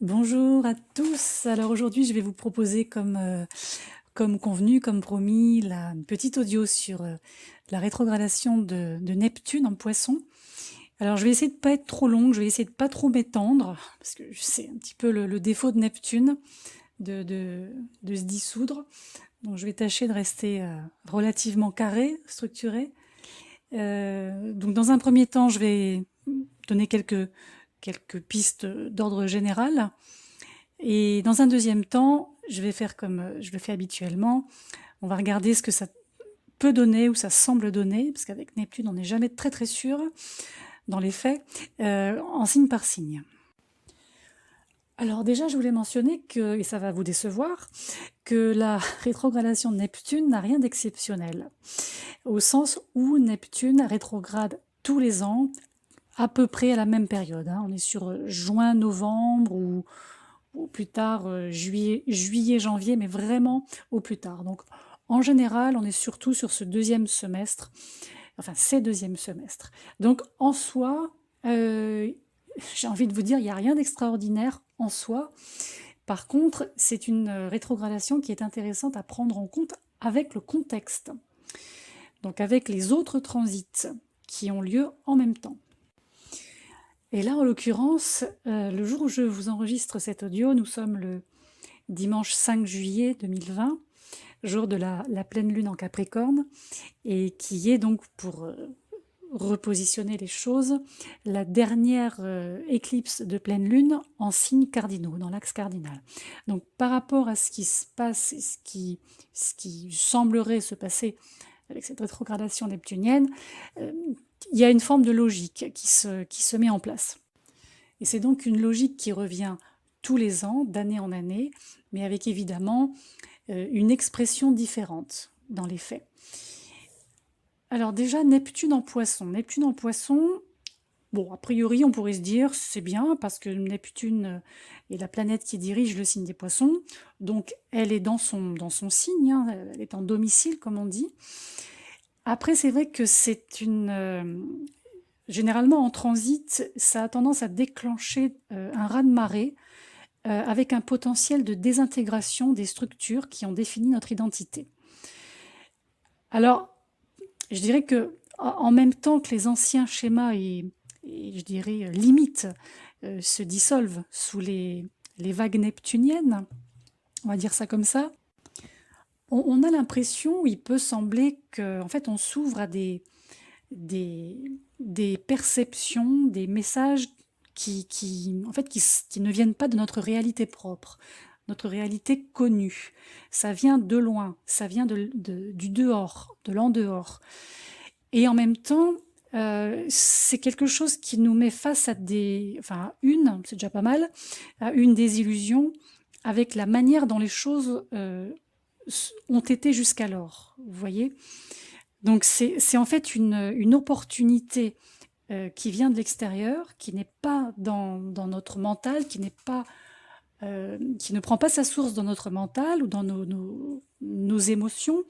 Bonjour à tous. Alors aujourd'hui, je vais vous proposer comme convenu, comme promis, une petite audio sur la rétrogradation de Neptune en Poisson. Alors je vais essayer de pas être trop longue, je vais essayer de pas trop m'étendre, parce que c'est un petit peu le défaut de Neptune, de, de, de se dissoudre. Donc je vais tâcher de rester relativement carré, structuré. Donc dans un premier temps, je vais donner quelques pistes d'ordre général. Et dans un deuxième temps, je vais faire comme je le fais habituellement. On va regarder ce que ça peut donner ou ça semble donner, parce qu'avec Neptune, on n'est jamais très très sûr dans les faits, en signe par signe. Alors déjà, je voulais mentionner que, et ça va vous décevoir, que la rétrogradation de Neptune n'a rien d'exceptionnel, au sens où Neptune rétrograde tous les ans, à peu près à la même période. On est sur juin, novembre ou plus tard juillet, janvier, mais vraiment au plus tard. Donc en général, on est surtout sur ce deuxième semestre, enfin ces deuxièmes semestres. Donc en soi, j'ai envie de vous dire, il n'y a rien d'extraordinaire en soi. Par contre, c'est une rétrogradation qui est intéressante à prendre en compte avec le contexte, donc avec les autres transits qui ont lieu en même temps. Et là, en l'occurrence, le jour où je vous enregistre cet audio, nous sommes le dimanche 5 juillet 2020, jour de la pleine lune en Capricorne, et qui est donc, pour repositionner les choses, la dernière éclipse de pleine lune en signes cardinaux, dans l'axe cardinal. Donc par rapport à ce qui se passe et ce qui semblerait se passer avec cette rétrogradation neptunienne, il y a une forme de logique qui se met en place. Et c'est donc une logique qui revient tous les ans, d'année en année, mais avec évidemment une expression différente dans les faits. Alors déjà, Neptune en Poisson. Neptune en Poisson, bon, a priori, on pourrait se dire, c'est bien, parce que Neptune est la planète qui dirige le signe des Poissons, donc elle est dans son signe, elle est en domicile, comme on dit. Après, c'est vrai que c'est généralement en transit, ça a tendance à déclencher un raz-de-marée avec un potentiel de désintégration des structures qui ont défini notre identité. Alors, je dirais que en même temps que les anciens schémas et je dirais limites se dissolvent sous les vagues neptuniennes, on va dire ça comme ça, on a l'impression, il peut sembler qu'en fait on s'ouvre à des, des perceptions, des messages en fait, qui ne viennent pas de notre réalité propre, notre réalité connue. Ça vient de loin, ça vient du dehors, de l'en dehors. Et en même temps, c'est quelque chose qui nous met face à c'est déjà pas mal, à une désillusion avec la manière dont les choses ont été jusqu'alors. Vous voyez? Donc c'est en fait une opportunité qui vient de l'extérieur, qui n'est pas dans notre mental, qui ne prend pas sa source dans notre mental ou dans nos émotions.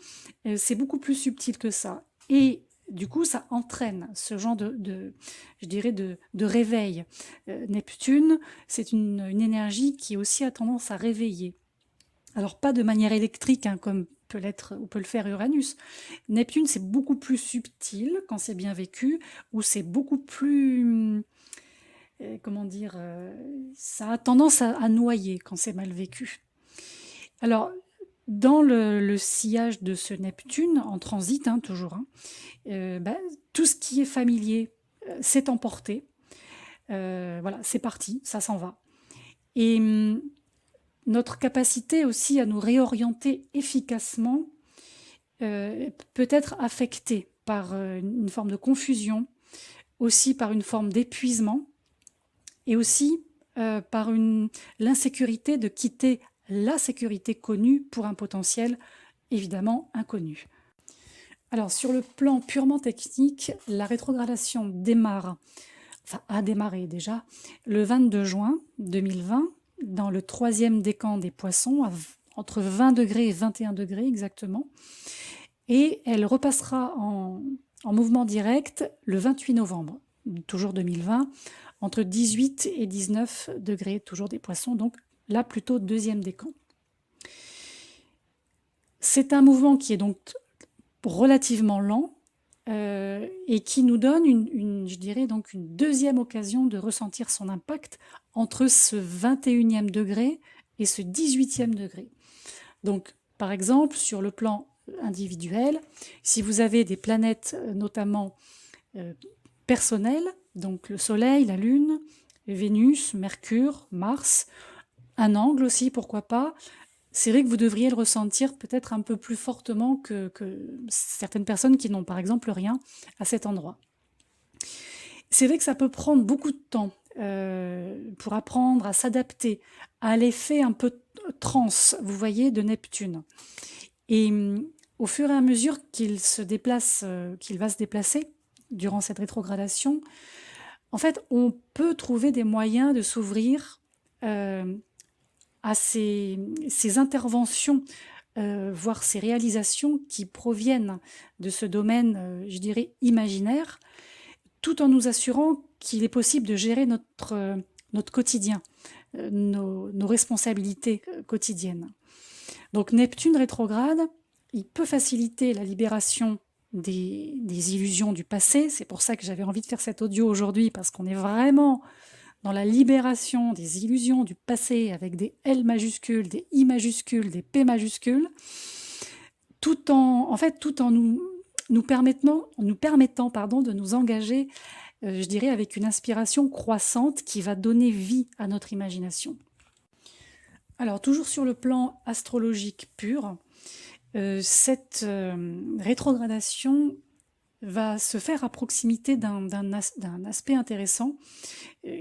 C'est beaucoup plus subtil que ça. Et du coup, ça entraîne ce genre je dirais, de réveil. Neptune, c'est une énergie qui aussi a tendance à réveiller. Alors pas de manière électrique, comme peut le faire Uranus. Neptune, c'est beaucoup plus subtil quand c'est bien vécu, ou c'est beaucoup plus, comment dire, ça a tendance à noyer quand c'est mal vécu. Alors, dans le sillage de ce Neptune, en transit, toujours, tout ce qui est familier s'est emporté. Voilà, c'est parti, ça s'en va. Et notre capacité aussi à nous réorienter efficacement peut être affectée par une forme de confusion, aussi par une forme d'épuisement, et aussi par l'insécurité de quitter la sécurité connue pour un potentiel évidemment inconnu. Alors sur le plan purement technique, la rétrogradation a démarré déjà le 22 juin 2020 dans le troisième décan des Poissons, entre 20 degrés et 21 degrés exactement. Et elle repassera en mouvement direct le 28 novembre, toujours 2020, entre 18 et 19 degrés, toujours des poissons, donc là plutôt deuxième décan. C'est un mouvement qui est donc relativement lent et qui nous donne je dirais donc une deuxième occasion de ressentir son impact entre ce 21e degré et ce 18e degré. Donc, par exemple, sur le plan individuel, si vous avez des planètes notamment personnelles, donc le Soleil, la Lune, Vénus, Mercure, Mars, un angle aussi, pourquoi pas, c'est vrai que vous devriez le ressentir peut-être un peu plus fortement que certaines personnes qui n'ont par exemple rien à cet endroit. C'est vrai que ça peut prendre beaucoup de temps pour apprendre à s'adapter à l'effet un peu trans, vous voyez, de Neptune. Et au fur et à mesure qu'il va se déplacer durant cette rétrogradation, en fait, on peut trouver des moyens de s'ouvrir à ces interventions, voire ces réalisations qui proviennent de ce domaine, je dirais, imaginaire, tout en nous assurant qu'il est possible de gérer notre quotidien, nos responsabilités quotidiennes. Donc Neptune rétrograde, il peut faciliter la libération des illusions du passé. C'est pour ça que j'avais envie de faire cet audio aujourd'hui, parce qu'on est vraiment dans la libération des illusions du passé avec des L majuscules, des I majuscules, des P majuscules, tout en nous permettant de nous engager, je dirais, avec une inspiration croissante qui va donner vie à notre imagination. Alors, toujours sur le plan astrologique pur, cette rétrogradation va se faire à proximité d'un aspect intéressant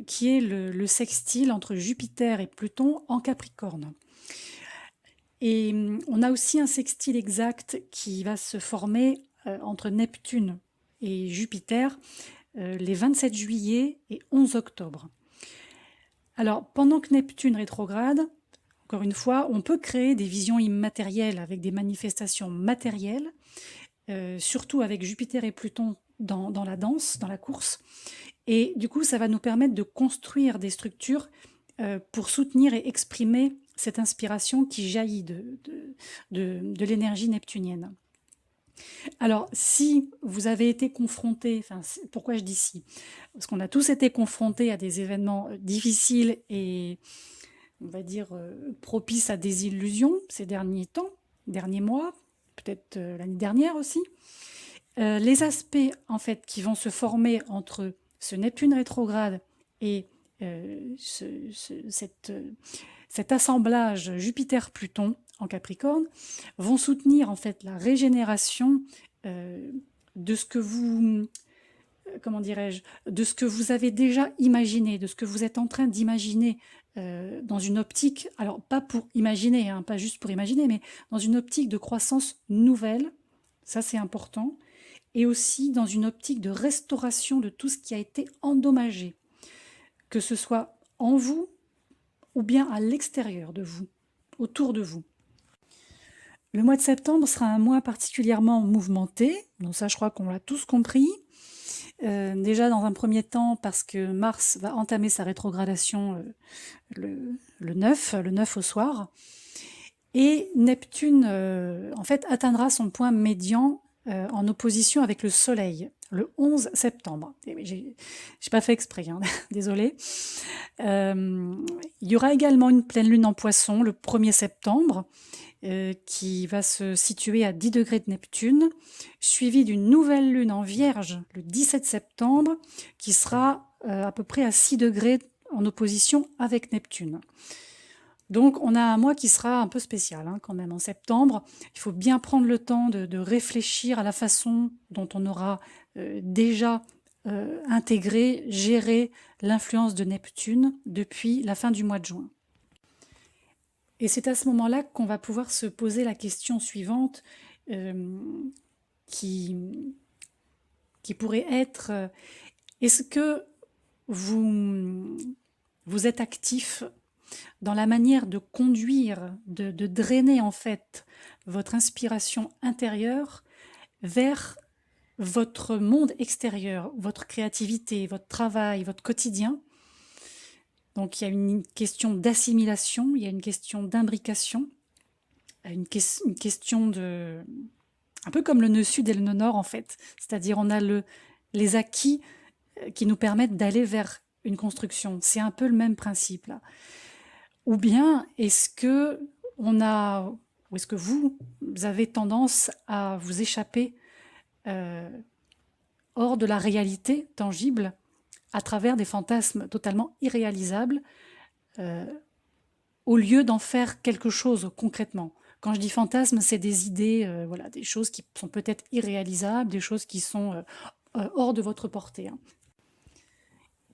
qui est le sextile entre Jupiter et Pluton en Capricorne. Et on a aussi un sextile exact qui va se former entre Neptune et Jupiter les 27 juillet et 11 octobre. Alors, pendant que Neptune rétrograde, encore une fois, on peut créer des visions immatérielles avec des manifestations matérielles, surtout avec Jupiter et Pluton dans la danse, dans la course. Et du coup, ça va nous permettre de construire des structures pour soutenir et exprimer cette inspiration qui jaillit de l'énergie neptunienne. Alors, si vous avez été confronté, pourquoi je dis si ? Parce qu'on a tous été confrontés à des événements difficiles et, on va dire, propices à des illusions ces derniers temps, derniers mois, peut-être l'année dernière aussi. Les aspects, en fait, qui vont se former entre ce Neptune rétrograde et cet assemblage Jupiter-Pluton en Capricorne vont soutenir en fait la régénération de ce que vous, de ce que vous avez déjà imaginé, de ce que vous êtes en train d'imaginer dans une optique, alors pas pour imaginer, hein, pas juste pour imaginer, mais dans une optique de croissance nouvelle, ça c'est important, et aussi dans une optique de restauration de tout ce qui a été endommagé, que ce soit en vous ou bien à l'extérieur de vous, autour de vous. Le mois de septembre sera un mois particulièrement mouvementé, donc ça je crois qu'on l'a tous compris. Déjà dans un premier temps parce que Mars va entamer sa rétrogradation le 9 au soir, et Neptune en fait atteindra son point médian en opposition avec le Soleil le 11 septembre. J'ai pas fait exprès, hein, désolé. Il y aura également une pleine lune en Poisson le 1er septembre qui va se situer à 10 degrés de Neptune, suivie d'une nouvelle lune en Vierge le 17 septembre qui sera à peu près à 6 degrés en opposition avec Neptune. Donc on a un mois qui sera un peu spécial quand même en septembre. Il faut bien prendre le temps de réfléchir à la façon dont on aura déjà intégré, géré l'influence de Neptune depuis la fin du mois de juin. Et c'est à ce moment-là qu'on va pouvoir se poser la question suivante qui pourrait être est-ce que vous êtes actif dans la manière de conduire, de drainer en fait votre inspiration intérieure vers votre monde extérieur, votre créativité, votre travail, votre quotidien, Donc il y a une question d'assimilation, il y a une question d'imbrication, une question de... un peu comme le nœud sud et le nœud nord en fait. C'est-à-dire on a les acquis qui nous permettent d'aller vers une construction. C'est un peu le même principe là. Ou bien est-ce que ou est-ce que vous avez tendance à vous échapper hors de la réalité tangible à travers des fantasmes totalement irréalisables au lieu d'en faire quelque chose concrètement. Quand je dis fantasme, c'est des idées, voilà, des choses qui sont peut-être irréalisables, des choses qui sont hors de votre portée. Hein.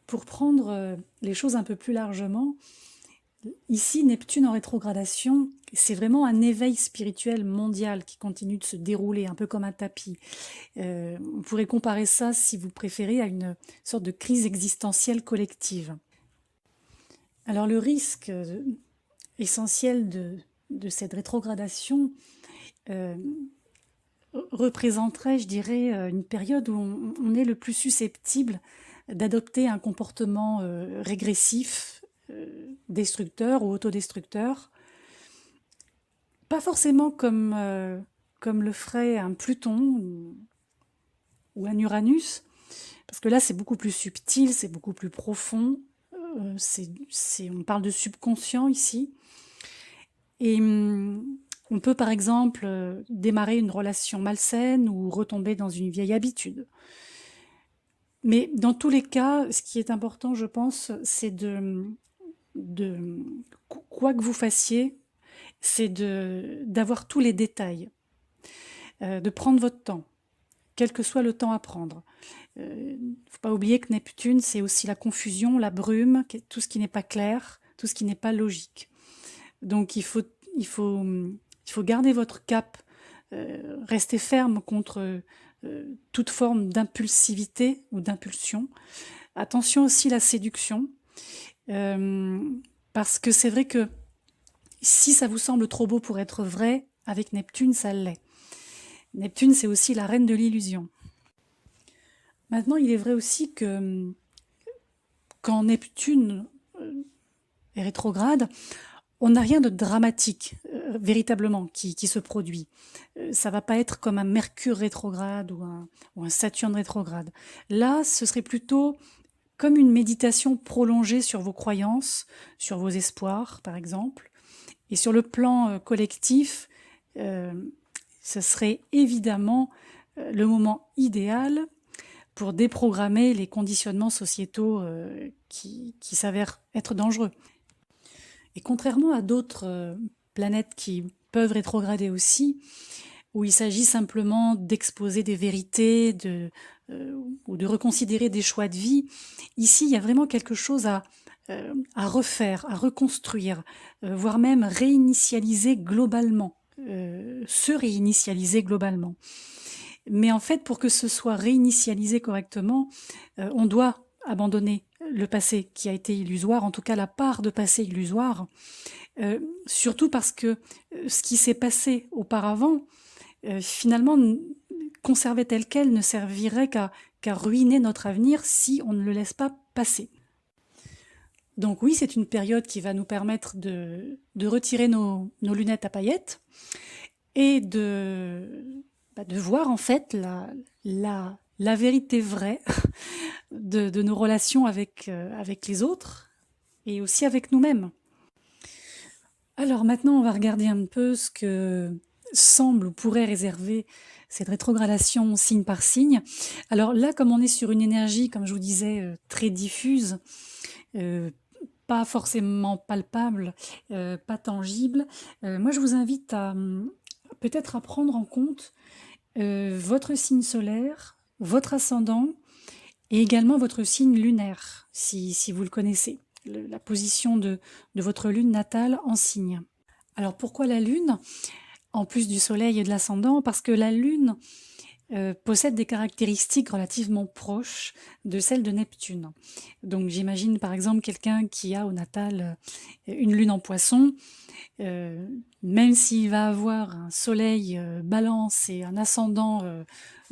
Pour prendre les choses un peu plus largement, ici, Neptune en rétrogradation, c'est vraiment un éveil spirituel mondial qui continue de se dérouler, un peu comme un tapis. On pourrait comparer ça, si vous préférez, à une sorte de crise existentielle collective. Alors le risque essentiel de cette rétrogradation représenterait, je dirais, une période où on est le plus susceptible d'adopter un comportement régressif, destructeur ou autodestructeur. Pas forcément comme le ferait un Pluton ou un Uranus, parce que là c'est beaucoup plus subtil, c'est beaucoup plus profond, on parle de subconscient ici. Et on peut par exemple démarrer une relation malsaine ou retomber dans une vieille habitude. Mais dans tous les cas, ce qui est important, je pense, c'est de quoi que vous fassiez, c'est d'avoir tous les détails, de prendre votre temps, quel que soit le temps à prendre. Il ne faut pas oublier que Neptune, c'est aussi la confusion, la brume, tout ce qui n'est pas clair, tout ce qui n'est pas logique. Donc il faut garder votre cap, rester ferme contre toute forme d'impulsivité ou d'impulsion. Attention aussi à la séduction, parce que c'est vrai que si ça vous semble trop beau pour être vrai, avec Neptune, ça l'est. Neptune, c'est aussi la reine de l'illusion. Maintenant, il est vrai aussi que quand Neptune est rétrograde, on n'a rien de dramatique, véritablement, qui se produit. Ça va pas être comme un Mercure rétrograde ou un Saturne rétrograde. Là, ce serait plutôt comme une méditation prolongée sur vos croyances, sur vos espoirs, par exemple. Et sur le plan collectif, ce serait évidemment le moment idéal pour déprogrammer les conditionnements sociétaux qui s'avèrent être dangereux. Et contrairement à d'autres planètes qui peuvent rétrograder aussi, où il s'agit simplement d'exposer des vérités ou de reconsidérer des choix de vie, ici il y a vraiment quelque chose à refaire, à reconstruire, voire même réinitialiser globalement, se réinitialiser globalement. Mais en fait, pour que ce soit réinitialisé correctement, on doit abandonner le passé qui a été illusoire, en tout cas la part de passé illusoire, surtout parce que ce qui s'est passé auparavant, finalement, conservé tel quel, ne servirait qu'à ruiner notre avenir si on ne le laisse pas passer. Donc oui, c'est une période qui va nous permettre de retirer nos lunettes à paillettes et de voir en fait la vérité vraie de nos relations avec les autres et aussi avec nous-mêmes. Alors maintenant, on va regarder un peu ce que semble ou pourrait réserver cette rétrogradation signe par signe. Alors là, comme on est sur une énergie, comme je vous disais, très diffuse, pas forcément palpable, pas tangible, moi je vous invite à peut-être à prendre en compte votre signe solaire, votre ascendant et également votre signe lunaire, si vous le connaissez, la position de votre lune natale en signe. Alors pourquoi la lune, en plus du soleil et de l'ascendant? Parce que la lune possède des caractéristiques relativement proches de celles de Neptune. Donc j'imagine par exemple quelqu'un qui a au natal une lune en poisson, même s'il va avoir un soleil balance et un ascendant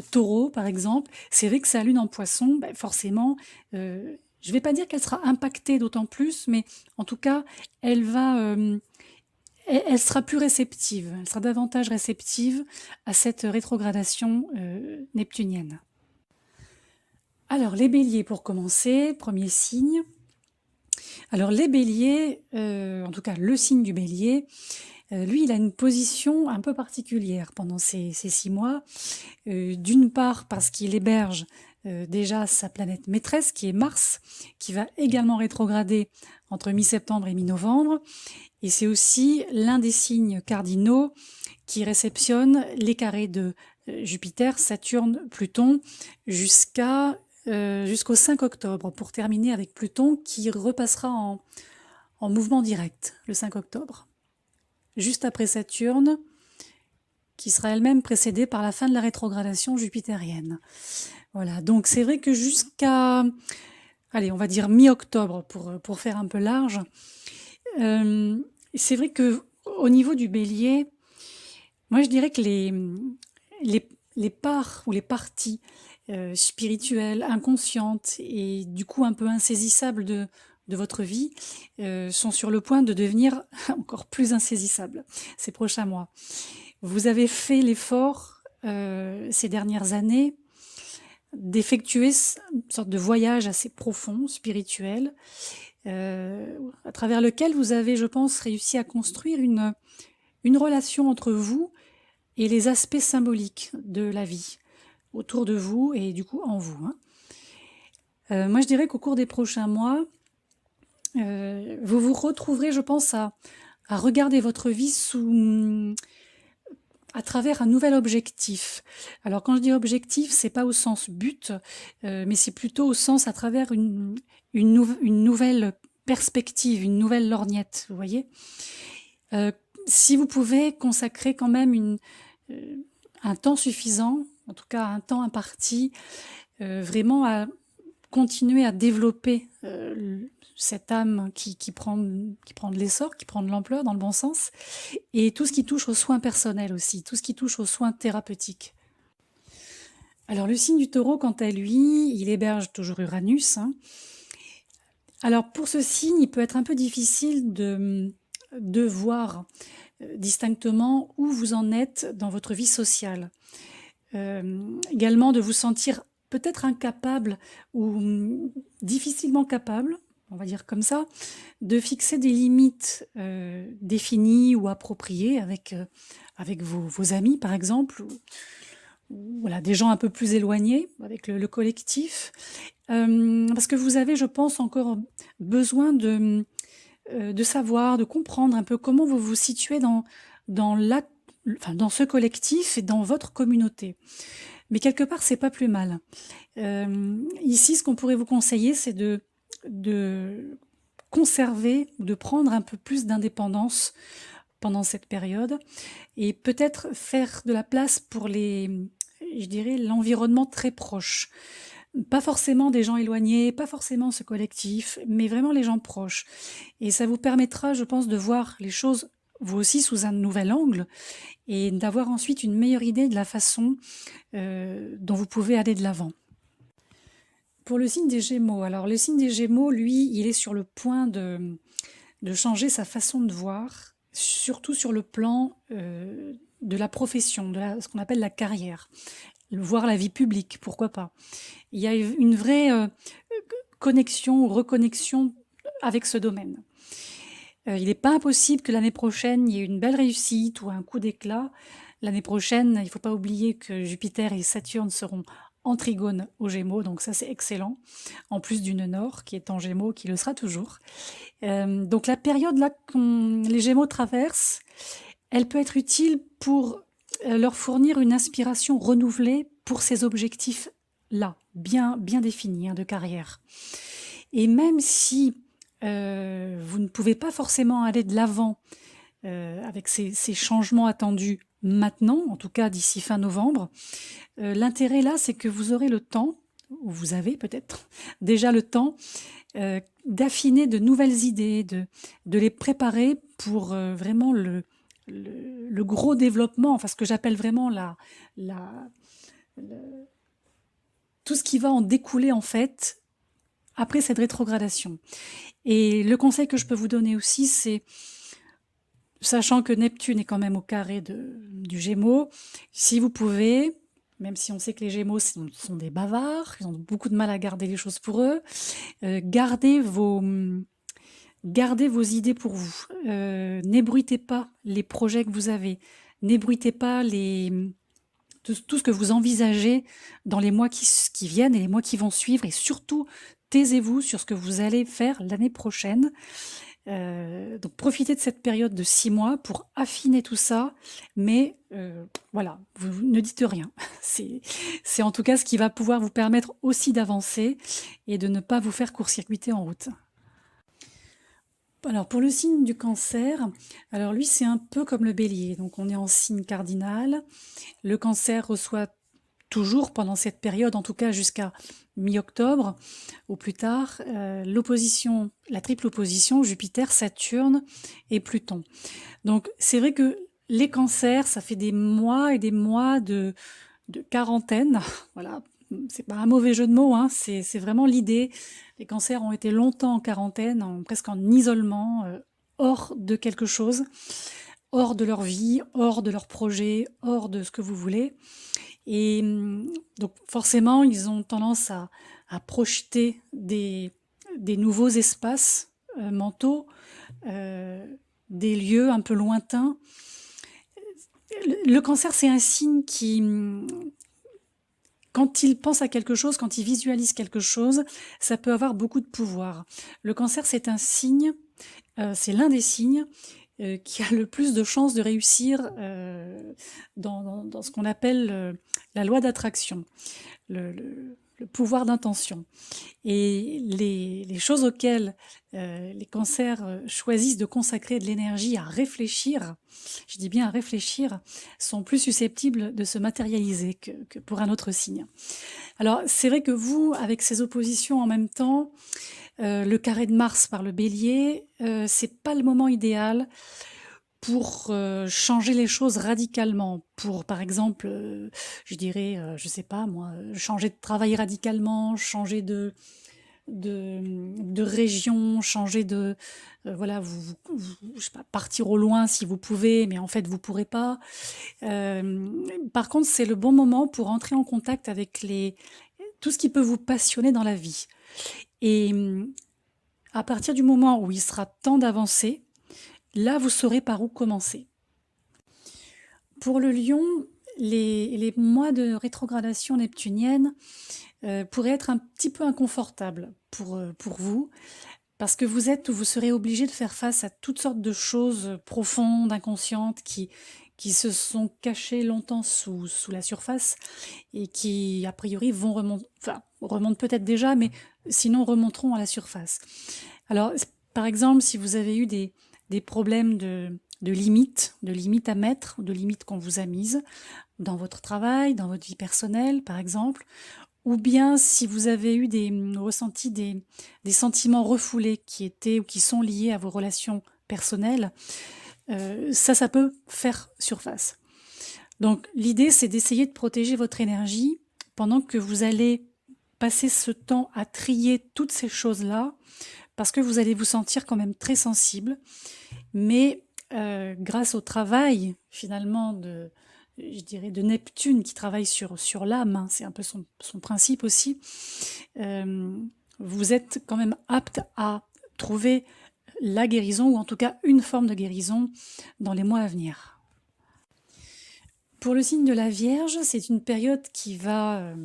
taureau par exemple, c'est vrai que sa lune en poisson, forcément, je ne vais pas dire qu'elle sera impactée d'autant plus, mais en tout cas, elle sera plus réceptive, elle sera davantage réceptive à cette rétrogradation neptunienne. Alors, les béliers pour commencer, premier signe. Alors, les béliers, en tout cas le signe du bélier, lui, il a une position un peu particulière pendant ces 6 mois. D'une part parce qu'il héberge déjà sa planète maîtresse, qui est Mars, qui va également rétrograder entre mi-septembre et mi-novembre. Et c'est aussi l'un des signes cardinaux qui réceptionne les carrés de Jupiter, Saturne, Pluton, jusqu'au 5 octobre, pour terminer avec Pluton qui repassera en mouvement direct le 5 octobre. Juste après Saturne, qui sera elle-même précédée par la fin de la rétrogradation jupitérienne. Voilà, donc c'est vrai que jusqu'à, allez, on va dire mi-octobre, pour faire un peu large, c'est vrai que au niveau du bélier, moi je dirais que les parts ou les parties spirituelles, inconscientes et du coup un peu insaisissables de votre vie sont sur le point de devenir encore plus insaisissables ces prochains mois. Vous avez fait l'effort ces dernières années d'effectuer une sorte de voyage assez profond, spirituel, à travers lequel vous avez, je pense, réussi à construire une relation entre vous et les aspects symboliques de la vie, autour de vous et du coup en vous. Moi, je dirais qu'au cours des prochains mois, vous vous retrouverez, je pense, à regarder votre vie à travers un nouvel objectif. Alors quand je dis objectif, c'est pas au sens but, mais c'est plutôt au sens à travers une nouvelle perspective, une nouvelle lorgnette, vous voyez. Si vous pouvez consacrer quand même un temps suffisant, en tout cas un temps imparti, vraiment à continuer à développer cette âme qui prend de l'essor, qui prend de l'ampleur dans le bon sens, et tout ce qui touche aux soins personnels aussi, tout ce qui touche aux soins thérapeutiques. Alors le signe du Taureau, quant à lui, il héberge toujours Uranus. Alors pour ce signe, il peut être un peu difficile de voir distinctement où vous en êtes dans votre vie sociale. Également de vous sentir peut-être incapable ou difficilement capable, on va dire comme ça, de fixer des limites définies ou appropriées avec vos amis, par exemple, ou voilà, des gens un peu plus éloignés, avec le collectif. Parce que vous avez, je pense, encore besoin de savoir, de comprendre un peu comment vous vous situez dans ce collectif et dans votre communauté. Mais quelque part, c'est pas plus mal. Ici, ce qu'on pourrait vous conseiller, c'est de conserver ou de prendre un peu plus d'indépendance pendant cette période et peut-être faire de la place pour je dirais, l'environnement très proche. Pas forcément des gens éloignés, pas forcément ce collectif, mais vraiment les gens proches. Et ça vous permettra, je pense, de voir les choses, vous aussi, sous un nouvel angle et d'avoir ensuite une meilleure idée de la façon dont vous pouvez aller de l'avant. Pour le signe des Gémeaux, alors le signe des Gémeaux, lui, il est sur le point de changer sa façon de voir, surtout sur le plan de la profession, de ce qu'on appelle la carrière, voir la vie publique, pourquoi pas. Il y a une vraie connexion ou reconnexion avec ce domaine. Il n'est pas impossible que l'année prochaine, il y ait une belle réussite ou un coup d'éclat. L'année prochaine, il ne faut pas oublier que Jupiter et Saturne seront en trigone aux Gémeaux, donc ça c'est excellent, en plus du nœud nord qui est en Gémeaux, qui le sera toujours. Donc la période là que les Gémeaux traversent, elle peut être utile pour leur fournir une inspiration renouvelée pour ces objectifs-là, bien définis, de carrière. Et même si vous ne pouvez pas forcément aller de l'avant avec ces changements attendus maintenant, en tout cas d'ici fin novembre, l'intérêt là, c'est que vous aurez le temps, ou vous avez peut-être déjà le temps, d'affiner de nouvelles idées, de les préparer pour vraiment le gros développement, enfin ce que j'appelle vraiment tout ce qui va en découler en fait après cette rétrogradation. Et le conseil que je peux vous donner aussi, c'est, sachant que Neptune est quand même au carré du Gémeaux, si vous pouvez, même si on sait que les Gémeaux sont des bavards, ils ont beaucoup de mal à garder les choses pour eux, gardez vos idées pour vous. N'ébruitez pas les projets que vous avez. N'ébruitez pas tout ce que vous envisagez dans les mois qui viennent et les mois qui vont suivre. Et surtout, taisez-vous sur ce que vous allez faire l'année prochaine. Donc profitez de cette période de 6 mois pour affiner tout ça, mais voilà, vous ne dites rien. C'est en tout cas ce qui va pouvoir vous permettre aussi d'avancer et de ne pas vous faire court-circuiter en route. Alors pour le signe du Cancer, alors lui c'est un peu comme le Bélier, donc on est en signe cardinal. Le Cancer reçoit toujours pendant cette période, en tout cas jusqu'à mi-octobre ou plus tard, la triple opposition Jupiter, Saturne et Pluton. Donc c'est vrai que les cancers, ça fait des mois et des mois de quarantaine. Voilà, c'est pas un mauvais jeu de mots, hein, c'est vraiment l'idée. Les cancers ont été longtemps en quarantaine, presque en isolement, hors de quelque chose, hors de leur vie, hors de leur projet, hors de ce que vous voulez. Et donc forcément, ils ont tendance à projeter des nouveaux espaces mentaux, des lieux un peu lointains. Le Cancer, c'est un signe qui, quand il pense à quelque chose, quand il visualise quelque chose, ça peut avoir beaucoup de pouvoir. Le Cancer, c'est un signe, c'est l'un des signes qui a le plus de chances de réussir dans ce qu'on appelle la loi d'attraction, le pouvoir d'intention. Et les choses auxquelles les cancers choisissent de consacrer de l'énergie à réfléchir, je dis bien à réfléchir, sont plus susceptibles de se matérialiser que pour un autre signe. Alors c'est vrai que vous, avec ces oppositions en même temps, le carré de Mars par le Bélier, c'est pas le moment idéal pour changer les choses radicalement, pour par exemple, je dirais, je sais pas moi, changer de travail radicalement, changer de région, changer de voilà, je sais pas, partir au loin si vous pouvez, mais en fait vous pourrez pas. Par contre, c'est le bon moment pour entrer en contact avec tout ce qui peut vous passionner dans la vie. Et à partir du moment où il sera temps d'avancer, là vous saurez par où commencer. Pour le Lion, les mois de rétrogradation neptunienne pourraient être un petit peu inconfortables pour vous, parce que vous serez obligé de faire face à toutes sortes de choses profondes, inconscientes, qui se sont cachées longtemps sous la surface et qui, a priori, vont remonter, enfin, remontent peut-être déjà, mais sinon remonteront à la surface. Alors, par exemple, si vous avez eu des problèmes de limites à mettre, de limites qu'on vous a mises dans votre travail, dans votre vie personnelle, par exemple, ou bien si vous avez eu ressenti des sentiments refoulés qui étaient ou qui sont liés à vos relations personnelles, ça peut faire surface. Donc l'idée, c'est d'essayer de protéger votre énergie pendant que vous allez passer ce temps à trier toutes ces choses-là, parce que vous allez vous sentir quand même très sensible, mais grâce au travail finalement je dirais de Neptune qui travaille sur l'âme, hein, c'est un peu son principe aussi, vous êtes quand même apte à trouver la guérison, ou en tout cas une forme de guérison dans les mois à venir. Pour le signe de la Vierge, c'est une période qui va,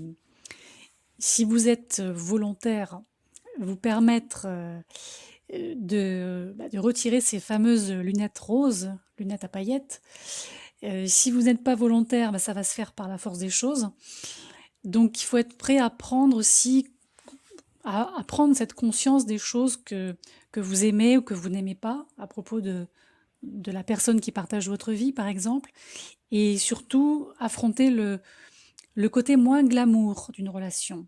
si vous êtes volontaire, vous permettre de retirer ces fameuses lunettes roses, lunettes à paillettes. Si vous n'êtes pas volontaire, ça va se faire par la force des choses. Donc il faut être prêt à prendre aussi, à prendre cette conscience des choses que vous aimez ou que vous n'aimez pas à propos de la personne qui partage votre vie, par exemple, et surtout affronter le côté moins glamour d'une relation.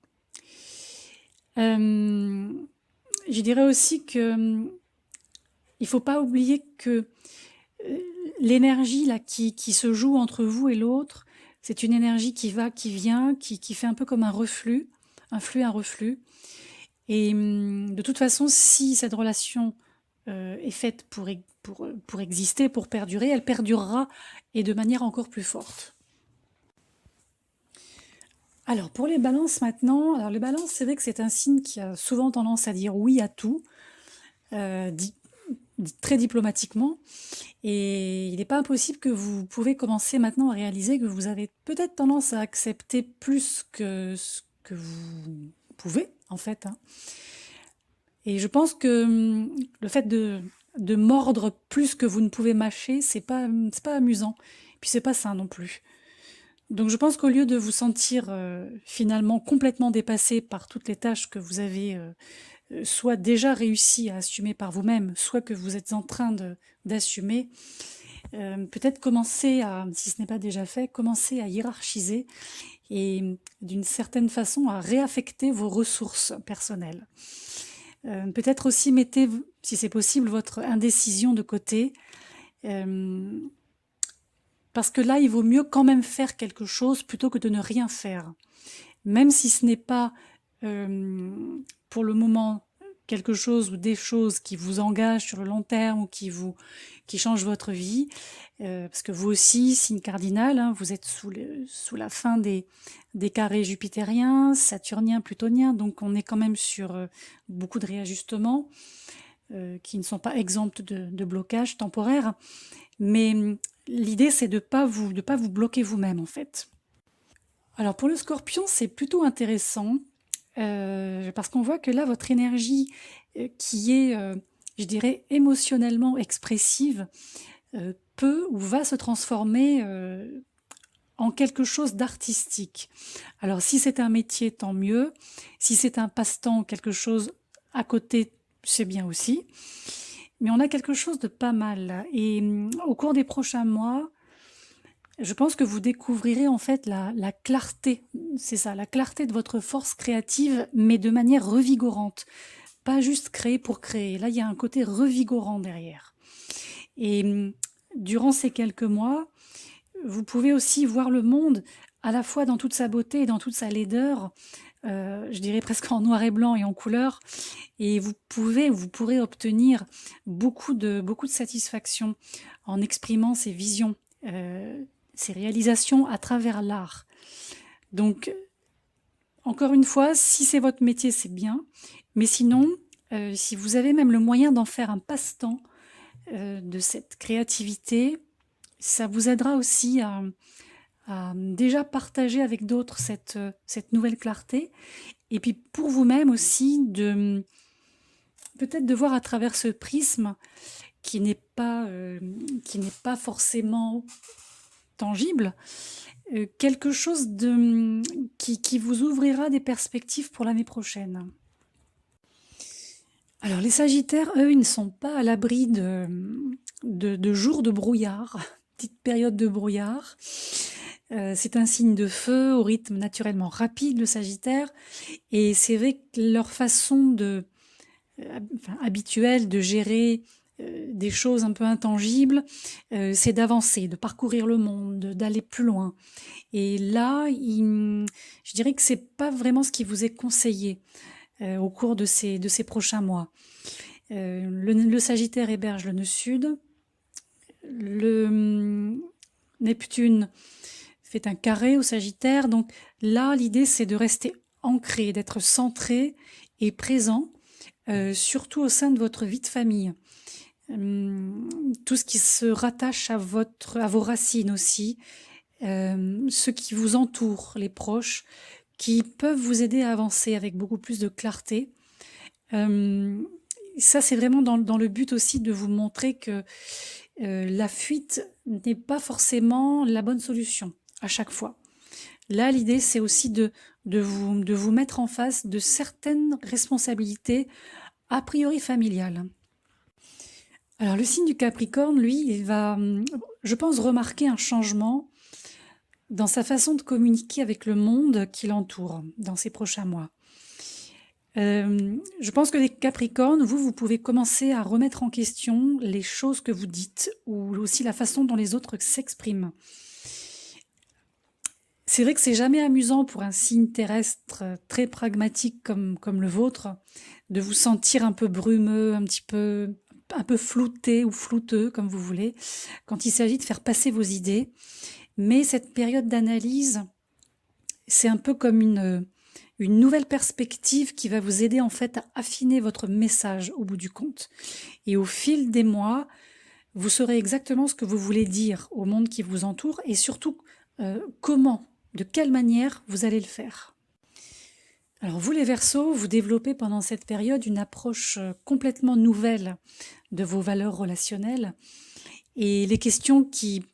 Je dirais aussi que il faut pas oublier que l'énergie là qui se joue entre vous et l'autre, c'est une énergie qui va, qui vient, qui fait un peu comme un reflux, un flux, un reflux. Et de toute façon, si cette relation est faite pour exister, pour perdurer, elle perdurera et de manière encore plus forte. Alors pour les balances maintenant, alors les balances, c'est vrai que c'est un signe qui a souvent tendance à dire oui à tout, dit très diplomatiquement, et il n'est pas impossible que vous pouvez commencer maintenant à réaliser que vous avez peut-être tendance à accepter plus que ce que vous pouvez, en fait, hein. Et je pense que le fait de mordre plus que vous ne pouvez mâcher, c'est pas amusant. Puis c'est pas sain non plus. Donc je pense qu'au lieu de vous sentir finalement complètement dépassé par toutes les tâches que vous avez soit déjà réussi à assumer par vous-même, soit que vous êtes en train d'assumer, peut-être commencer à, si ce n'est pas déjà fait, commencer à hiérarchiser et d'une certaine façon à réaffecter vos ressources personnelles. Peut-être aussi mettez, si c'est possible, votre indécision de côté, parce que là, il vaut mieux quand même faire quelque chose plutôt que de ne rien faire. Même si ce n'est pas pour le moment quelque chose ou des choses qui vous engagent sur le long terme ou qui changent votre vie, parce que vous aussi, signe cardinal, hein, vous êtes sous la fin des carrés jupitériens, saturniens, plutoniens, donc on est quand même sur beaucoup de réajustements qui ne sont pas exempts de blocages temporaires, mais l'idée c'est de pas vous bloquer vous-même en fait. Alors pour le Scorpion, c'est plutôt intéressant parce qu'on voit que là, votre énergie qui est, je dirais, émotionnellement expressive, peut ou va se transformer en quelque chose d'artistique. Alors si c'est un métier, tant mieux. Si c'est un passe-temps, quelque chose à côté, c'est bien aussi. Mais on a quelque chose de pas mal là. Et au cours des prochains mois, je pense que vous découvrirez en fait la clarté, c'est ça, la clarté de votre force créative, mais de manière revigorante. Pas juste créer pour créer. Là, il y a un côté revigorant derrière. Et durant ces quelques mois, vous pouvez aussi voir le monde à la fois dans toute sa beauté et dans toute sa laideur, je dirais presque en noir et blanc et en couleur. Et vous pourrez obtenir beaucoup de satisfaction en exprimant ces visions, ces réalisations à travers l'art. Donc, encore une fois, si c'est votre métier, c'est bien. Mais sinon, si vous avez même le moyen d'en faire un passe-temps de cette créativité, ça vous aidera aussi à déjà partager avec d'autres cette nouvelle clarté. Et puis pour vous-même aussi, peut-être de voir à travers ce prisme qui n'est pas forcément tangible, quelque chose qui vous ouvrira des perspectives pour l'année prochaine. Alors les Sagittaires, eux, ils ne sont pas à l'abri de jours de brouillard, petite période de brouillard. C'est un signe de feu au rythme naturellement rapide, le Sagittaire, et c'est vrai que leur façon habituelle de gérer des choses un peu intangibles, c'est d'avancer, de parcourir le monde, d'aller plus loin. Et là, je dirais que c'est pas vraiment ce qui vous est conseillé au cours de ces prochains mois. Le Sagittaire héberge le nœud sud. Le Neptune fait un carré au Sagittaire. Donc là, l'idée, c'est de rester ancré, d'être centré et présent, surtout au sein de votre vie de famille. Tout ce qui se rattache à vos racines aussi, ceux qui vous entourent, les proches, qui peuvent vous aider à avancer avec beaucoup plus de clarté. Ça, c'est vraiment dans le but aussi de vous montrer que la fuite n'est pas forcément la bonne solution à chaque fois. Là, l'idée, c'est aussi de vous mettre en face de certaines responsabilités a priori familiales. Alors, le signe du Capricorne, lui, il va, je pense, remarquer un changement dans sa façon de communiquer avec le monde qui l'entoure dans ces prochains mois. Je pense que les Capricornes, vous pouvez commencer à remettre en question les choses que vous dites ou aussi la façon dont les autres s'expriment. C'est vrai que c'est jamais amusant pour un signe terrestre très pragmatique comme le vôtre, de vous sentir un peu brumeux, un peu flouté ou flouteux, comme vous voulez, quand il s'agit de faire passer vos idées. Mais cette période d'analyse, c'est un peu comme une nouvelle perspective qui va vous aider en fait à affiner votre message au bout du compte. Et au fil des mois, vous saurez exactement ce que vous voulez dire au monde qui vous entoure et surtout comment, de quelle manière vous allez le faire. Alors vous les Verseaux, vous développez pendant cette période une approche complètement nouvelle de vos valeurs relationnelles et les questions qui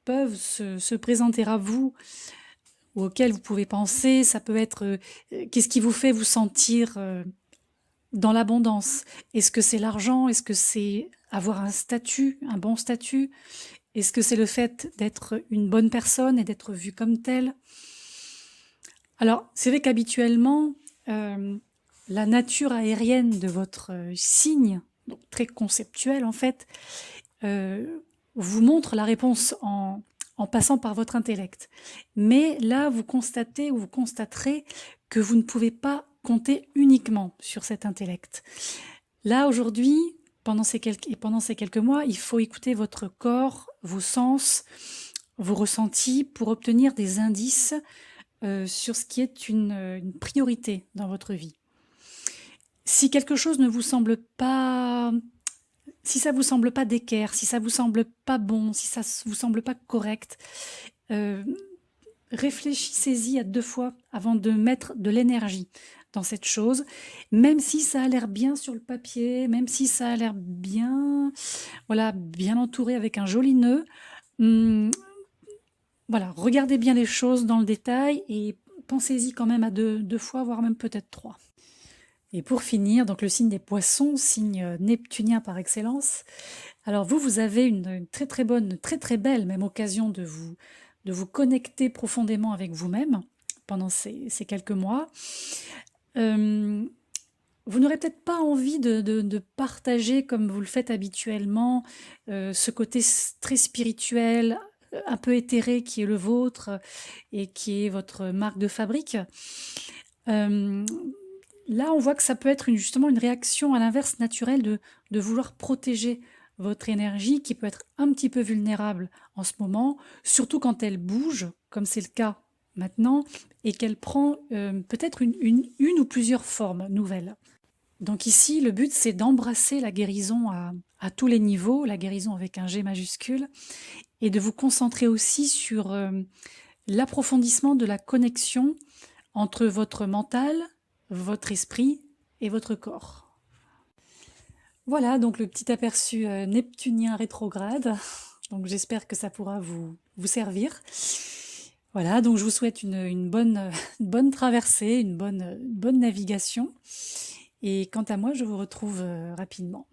peuvent se présenter à vous ou auxquelles vous pouvez penser, ça peut être qu'est-ce qui vous fait vous sentir dans l'abondance? Est-ce que c'est l'argent? Est-ce que c'est avoir un statut, un bon statut? Est-ce que c'est le fait d'être une bonne personne et d'être vue comme telle? Alors, c'est vrai qu'habituellement, la nature aérienne de votre signe, donc très conceptuelle en fait, vous montre la réponse en passant par votre intellect. Mais là, vous constatez ou vous constaterez que vous ne pouvez pas compter uniquement sur cet intellect. Là, aujourd'hui, pendant ces quelques mois, il faut écouter votre corps, vos sens, vos ressentis pour obtenir des indices sur ce qui est une priorité dans votre vie. Si quelque chose ne vous semble pas, si ça vous semble pas d'équerre, si ça vous semble pas bon, si ça vous semble pas correct, réfléchissez-y à 2 fois avant de mettre de l'énergie dans cette chose, même si ça a l'air bien sur le papier, même si ça a l'air bien, voilà, bien entouré avec un joli nœud. Voilà, regardez bien les choses dans le détail et pensez-y quand même à 2 fois, voire même peut-être 3. Et pour finir, donc le signe des Poissons, signe neptunien par excellence. Alors vous avez une très très bonne, très très belle même occasion de vous connecter profondément avec vous-même pendant ces quelques mois. Vous n'aurez peut-être pas envie de partager comme vous le faites habituellement ce côté très spirituel, un peu éthéré qui est le vôtre et qui est votre marque de fabrique. Là, on voit que ça peut être justement une réaction à l'inverse naturelle de vouloir protéger votre énergie qui peut être un petit peu vulnérable en ce moment, surtout quand elle bouge, comme c'est le cas maintenant, et qu'elle prend peut-être une ou plusieurs formes nouvelles. Donc ici, le but, c'est d'embrasser la guérison à tous les niveaux, la guérison avec un G majuscule, et de vous concentrer aussi sur l'approfondissement de la connexion entre votre mental, votre esprit et votre corps. Voilà donc le petit aperçu neptunien rétrograde. Donc j'espère que ça pourra vous servir. Voilà, donc je vous souhaite une bonne traversée, une bonne navigation. Et quant à moi, je vous retrouve rapidement.